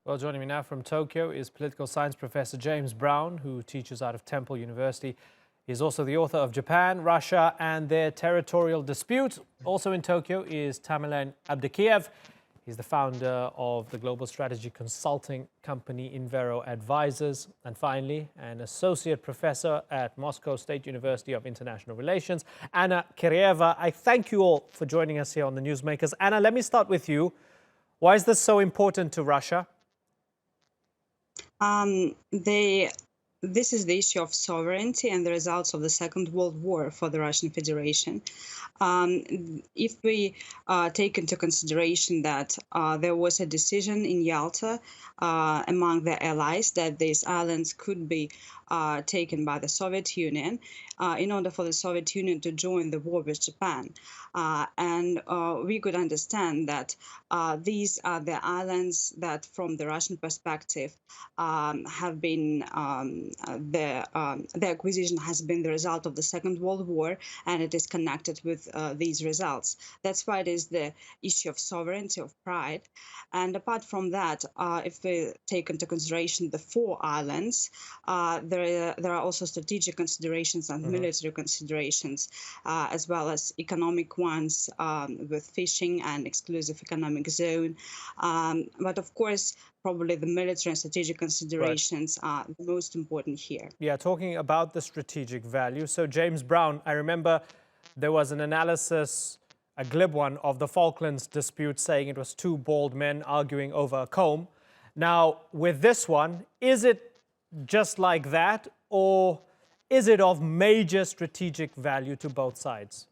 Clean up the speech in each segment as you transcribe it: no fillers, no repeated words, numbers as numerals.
Well, joining me now from Tokyo is political science professor James Brown, who teaches out of Temple University. He's also the author of Japan, Russia and Their Territorial Dispute. Also in Tokyo is Tamerlan Abdikeev. He's the founder of the global strategy consulting company Invero Advisors. And finally, an associate professor at Moscow State University of International Relations, Anna Kireeva. I thank you all for joining us here on the Newsmakers. Anna, let me start with you. Why is this so important to Russia? This is the issue of sovereignty and the results of the Second World War for the Russian Federation. If we take into consideration that there was a decision in Yalta among the allies that these islands could be taken by the Soviet Union in order for the Soviet Union to join the war with Japan. And we could understand that these are the islands that, from the Russian perspective, have been the acquisition has been the result of the Second World War, and it is connected with these results. That's why it is the issue of sovereignty, of pride. And apart from that, if we take into consideration the four islands, there are also strategic considerations and military considerations, as well as economic ones with fishing and exclusive economic zone. But of course, probably the military and strategic considerations are the most important here. Yeah, talking about the strategic value. So James Brown, I remember there was an analysis, a glib one, of the Falklands dispute saying it was two bald men arguing over a comb. Now, with this one, is it just like that, or is it of major strategic value to both sides?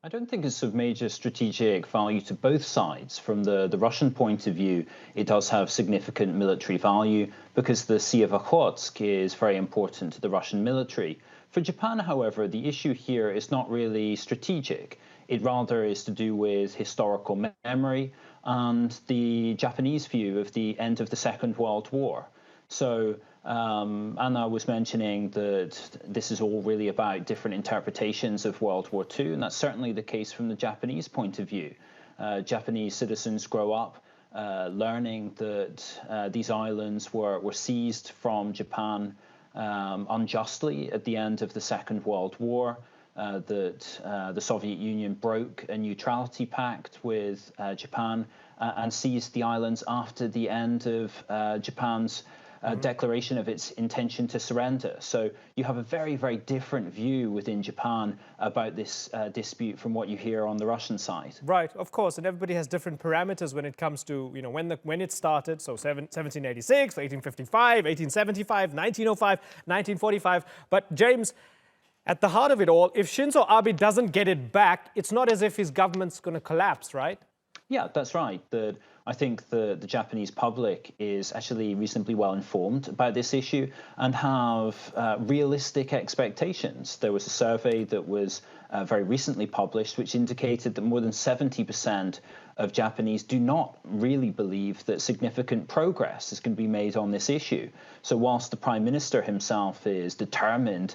I don't think it's of major strategic value to both sides. From the Russian point of view, it does have significant military value because the Sea of Okhotsk is very important to the Russian military. For Japan, however, the issue here is not really strategic. It rather is to do with historical memory and the Japanese view of the end of the Second World War. So Anna was mentioning that this is all really about different interpretations of World War II, and that's certainly the case from the Japanese point of view. Japanese citizens grow up learning that these islands were seized from Japan unjustly at the end of the Second World War, that the Soviet Union broke a neutrality pact with Japan and seized the islands after the end of Japan's declaration of its intention to surrender. So you have a very, very different view within Japan about this dispute from what you hear on the Russian side. Right, of course, and everybody has different parameters when it comes to, when it started. So 1786, 1855, 1875, 1905, 1945. But James, at the heart of it all, if Shinzo Abe doesn't get it back, it's not as if his government's going to collapse, right? Yeah, that's right. I think the Japanese public is actually reasonably well informed about this issue and have realistic expectations. There was a survey that was very recently published which indicated that more than 70% of Japanese do not really believe that significant progress is going to be made on this issue. So whilst the Prime Minister himself is determined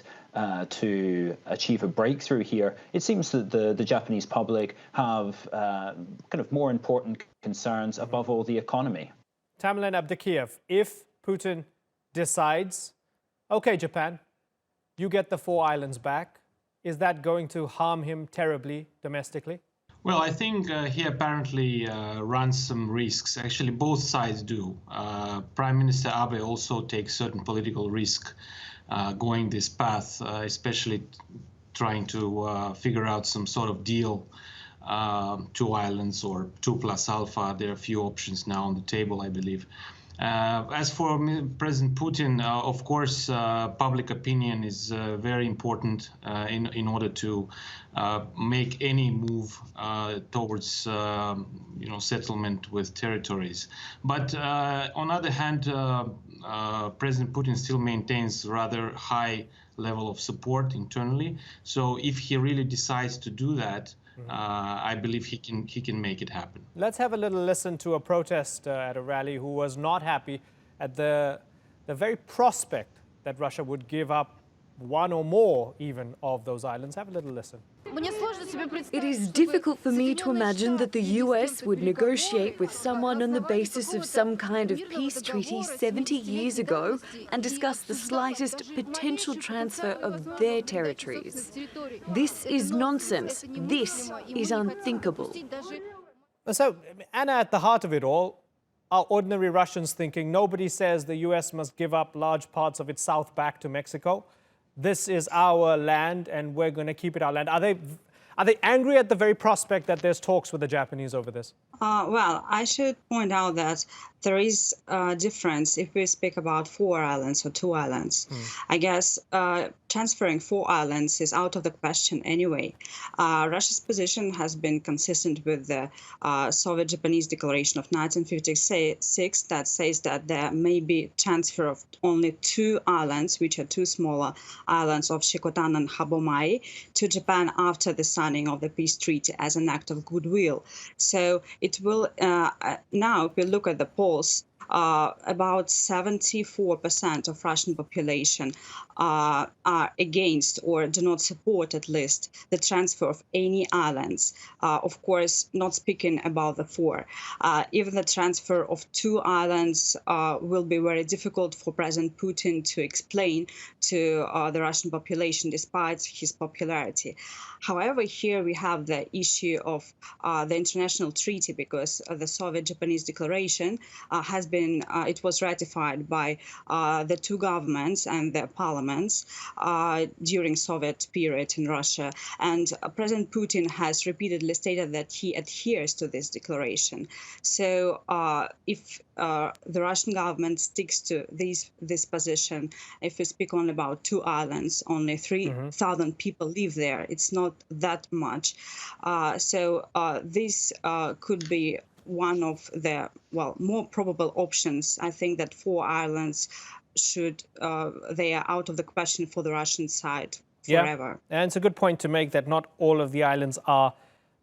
to achieve a breakthrough here, it seems that the Japanese public have kind of more important concerns, above all the economy. Tamerlan Abdikeev, if Putin decides, okay, Japan, you get the four islands back, is that going to harm him terribly domestically? Well, I think he apparently runs some risks. Actually, both sides do. Prime Minister Abe also takes certain political risk going this path, especially trying to figure out some sort of deal, two islands or 2+ alpha. There are a few options now on the table, I believe. As for President Putin, of course, public opinion is very important in order to make any move towards settlement with territories. But on the other hand, President Putin still maintains rather high level of support internally. So if he really decides to do that, I believe he can make it happen. Let's have a little listen to a protester at a rally who was not happy at the very prospect that Russia would give up one or more even of those islands. Have a little listen. It is difficult for me to imagine that the US would negotiate with someone on the basis of some kind of peace treaty 70 years ago and discuss the slightest potential transfer of their territories. This is nonsense. This is unthinkable. So, Anna, at the heart of it all, are ordinary Russians thinking nobody says the US must give up large parts of its south back to Mexico? This is our land and we're going to keep it our land. Are they angry at the very prospect that there's talks with the Japanese over this? Well, I should point out that there is a difference if we speak about 4 islands or 2 islands. I guess transferring 4 islands is out of the question anyway. Russia's position has been consistent with the Soviet-Japanese Declaration of 1956 that says that there may be transfer of only 2 islands, which are 2 smaller islands of Shikotan and Habomai, to Japan after the signing of the peace treaty as an act of goodwill. So it will, now if we look at the polls, about 74% of Russian population are against or do not support, at least, the transfer of any islands. Of course, not speaking about the 4. Even the transfer of 2 islands will be very difficult for President Putin to explain to the Russian population, despite his popularity. However, here we have the issue of the international treaty, because the Soviet-Japanese Declaration has been, it was ratified by the 2 governments and their parliaments during Soviet period in Russia. And President Putin has repeatedly stated that he adheres to this declaration. So if the Russian government sticks to this position, if we speak only about 2 islands, only 3,000 people live there. It's not that much. So this could be one of the, well, more probable options. I think that 4 islands they are out of the question for the Russian side forever. Yeah, and it's a good point to make that not all of the islands are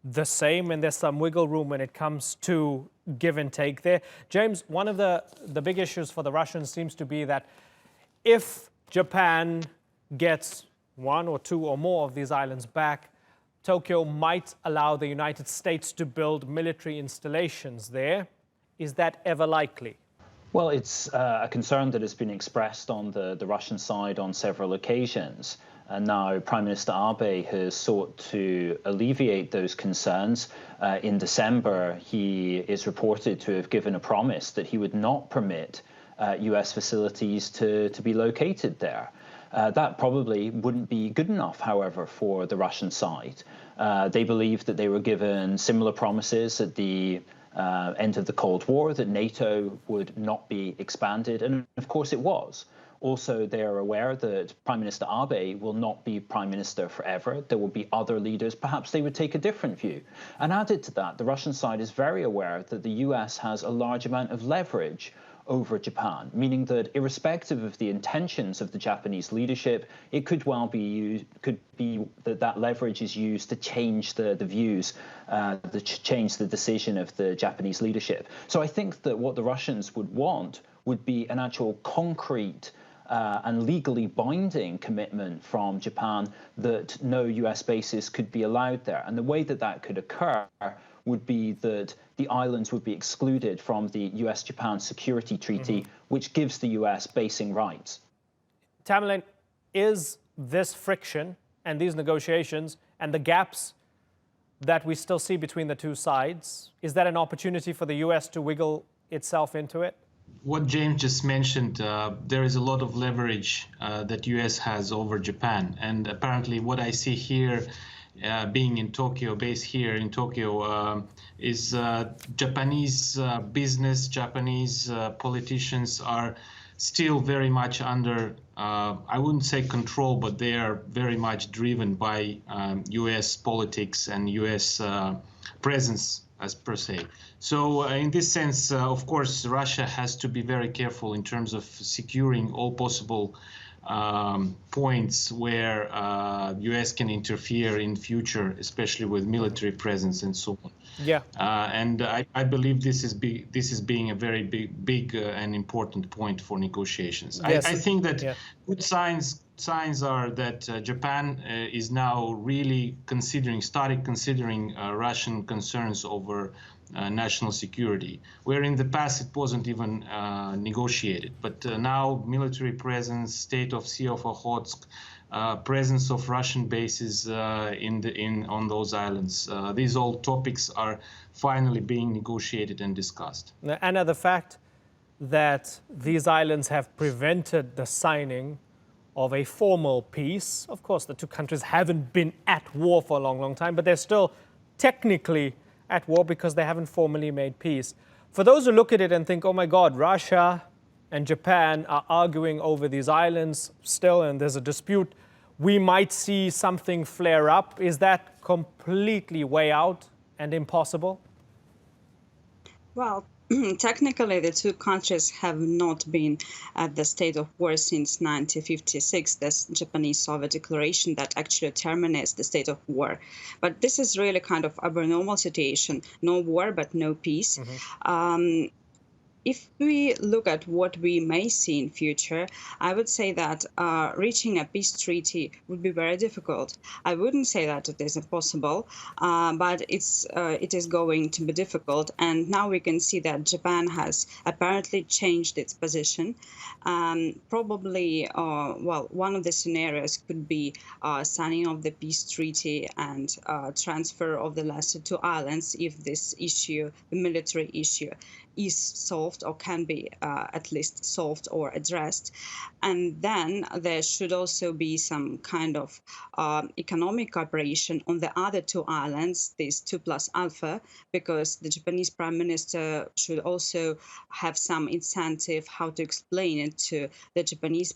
the same, and there's some wiggle room when it comes to give and take there. James, one of the big issues for the Russians seems to be that if Japan gets 1 or 2 or more of these islands back, Tokyo might allow the United States to build military installations there. Is that ever likely? Well, it's a concern that has been expressed on the Russian side on several occasions. And now Prime Minister Abe has sought to alleviate those concerns. In December, he is reported to have given a promise that he would not permit US facilities to be located there. That probably wouldn't be good enough, however, for the Russian side. They believe that they were given similar promises at the end of the Cold War, that NATO would not be expanded, and of course it was. Also, they are aware that Prime Minister Abe will not be Prime Minister forever. There will be other leaders. Perhaps they would take a different view. And added to that, the Russian side is very aware that the US has a large amount of leverage over Japan, meaning that irrespective of the intentions of the Japanese leadership, it could well be used, that leverage is used to change the views, to change the decision of the Japanese leadership. So I think that what the Russians would want would be an actual concrete and legally binding commitment from Japan that no US bases could be allowed there. And the way that that could occur would be that the islands would be excluded from the US-Japan Security Treaty, which gives the US basing rights. Tamerlan, is this friction and these negotiations and the gaps that we still see between the 2 sides, is that an opportunity for the US to wiggle itself into it? What James just mentioned, there is a lot of leverage that US has over Japan. And apparently what I see here, being in Tokyo, based here in Tokyo, is Japanese business, Japanese politicians are still very much under, I wouldn't say control, but they are very much driven by US politics and US presence as per se. So in this sense, of course, Russia has to be very careful in terms of securing all possible points where US can interfere in future, especially with military presence and so on. Yeah. And I believe this is being a very big and important point for negotiations. Yes. I think that good signs signs are that Japan is now really started considering Russian concerns over national security, where in the past it wasn't even negotiated. But now military presence, state of Sea of Okhotsk, presence of Russian bases on those islands. These all topics are finally being negotiated and discussed. Anna, the fact that these islands have prevented the signing of a formal peace. Of course, the two countries haven't been at war for a long, long time, but they're still technically at war because they haven't formally made peace. For those who look at it and think, oh my God, Russia and Japan are arguing over these islands still, and there's a dispute, we might see something flare up. Is that completely way out and impossible? Well, technically, the two countries have not been at the state of war since 1956, the Japanese-Soviet declaration that actually terminates the state of war. But this is really kind of abnormal situation. No war, but no peace. If we look at what we may see in future, I would say that reaching a peace treaty would be very difficult. I wouldn't say that it is impossible, but it is going to be difficult. And now we can see that Japan has apparently changed its position. Probably, well, one of the scenarios could be signing of the peace treaty and transfer of the lesser two islands if this issue, the military issue, is solved or can be at least solved or addressed. And then there should also be some kind of economic cooperation on the other two islands, these 2+ alpha, because the Japanese Prime Minister should also have some incentive how to explain it to the Japanese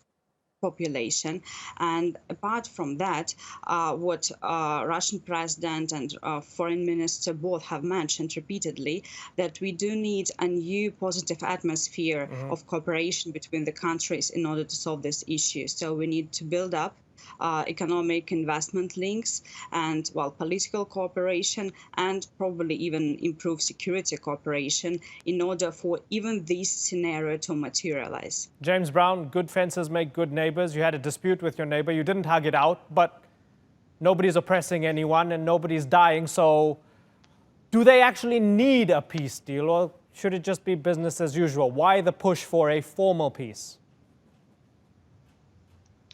population. And apart from that, what Russian president and foreign minister both have mentioned repeatedly, that we do need a new positive atmosphere of cooperation between the countries in order to solve this issue. So we need to build up economic investment links and, well, political cooperation, and probably even improve security cooperation in order for even this scenario to materialize. James Brown, good fences make good neighbors. You had a dispute with your neighbor. You didn't hug it out, but nobody's oppressing anyone and nobody's dying. So do they actually need a peace deal, or should it just be business as usual? Why the push for a formal peace?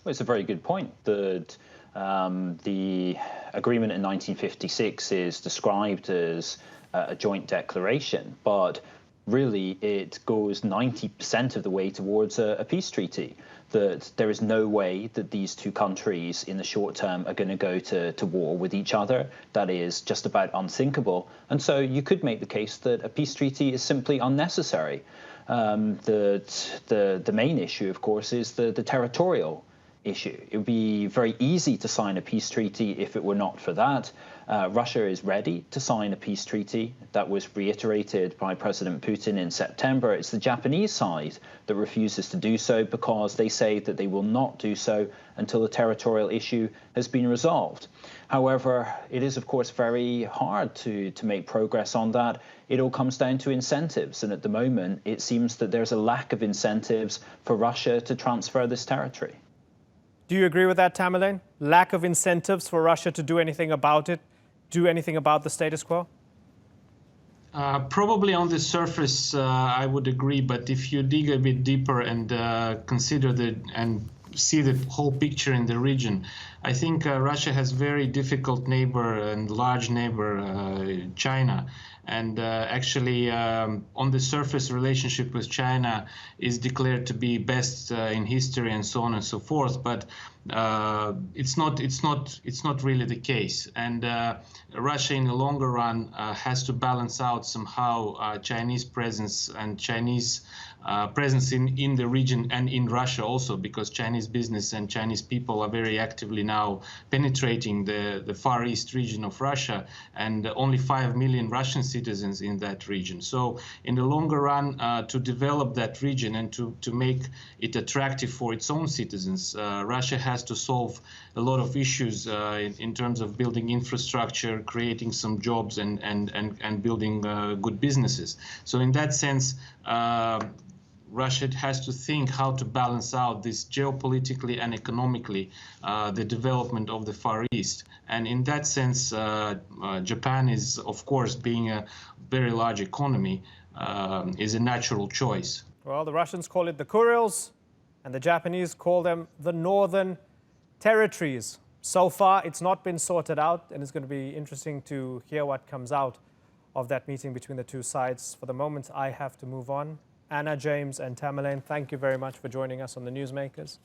Well, it's a very good point that the agreement in 1956 is described as a joint declaration, but really it goes 90% of the way towards a peace treaty. That there is no way that these two countries in the short term are going to go to war with each other. That is just about unthinkable. And so you could make the case that a peace treaty is simply unnecessary. The main issue, of course, is the territorial issue. It would be very easy to sign a peace treaty if it were not for that. Russia is ready to sign a peace treaty. That was reiterated by President Putin in September. It's the Japanese side that refuses to do so because they say that they will not do so until the territorial issue has been resolved. However, it is, of course, very hard to make progress on that. It all comes down to incentives. And at the moment, it seems that there's a lack of incentives for Russia to transfer this territory. Do you agree with that, Tamerlan? Lack of incentives for Russia to do anything about it, do anything about the status quo? Probably on the surface, I would agree. But if you dig a bit deeper and consider and see the whole picture in the region, I think Russia has very difficult neighbor and large neighbor, China. And actually, on the surface, relationship with China is declared to be best in history and so on and so forth. But it's not really the case. And Russia, in the longer run, has to balance out somehow Chinese presence and Chinese presence in the region and in Russia also, because Chinese business and Chinese people are very actively now penetrating the Far East region of Russia, and only 5 million Russian citizens in that region. So in the longer run, to develop that region and to make it attractive for its own citizens, Russia has to solve a lot of issues in terms of building infrastructure, creating some jobs, and building good businesses. So in that sense, Russia has to think how to balance out this geopolitically and economically, the development of the Far East. And in that sense, Japan is, of course, being a very large economy, is a natural choice. Well, the Russians call it the Kurils, and the Japanese call them the Northern Territories. So far, it's not been sorted out, and it's going to be interesting to hear what comes out of that meeting between the two sides. For the moment, I have to move on. Anna, James, and Tamerlan, thank you very much for joining us on the Newsmakers.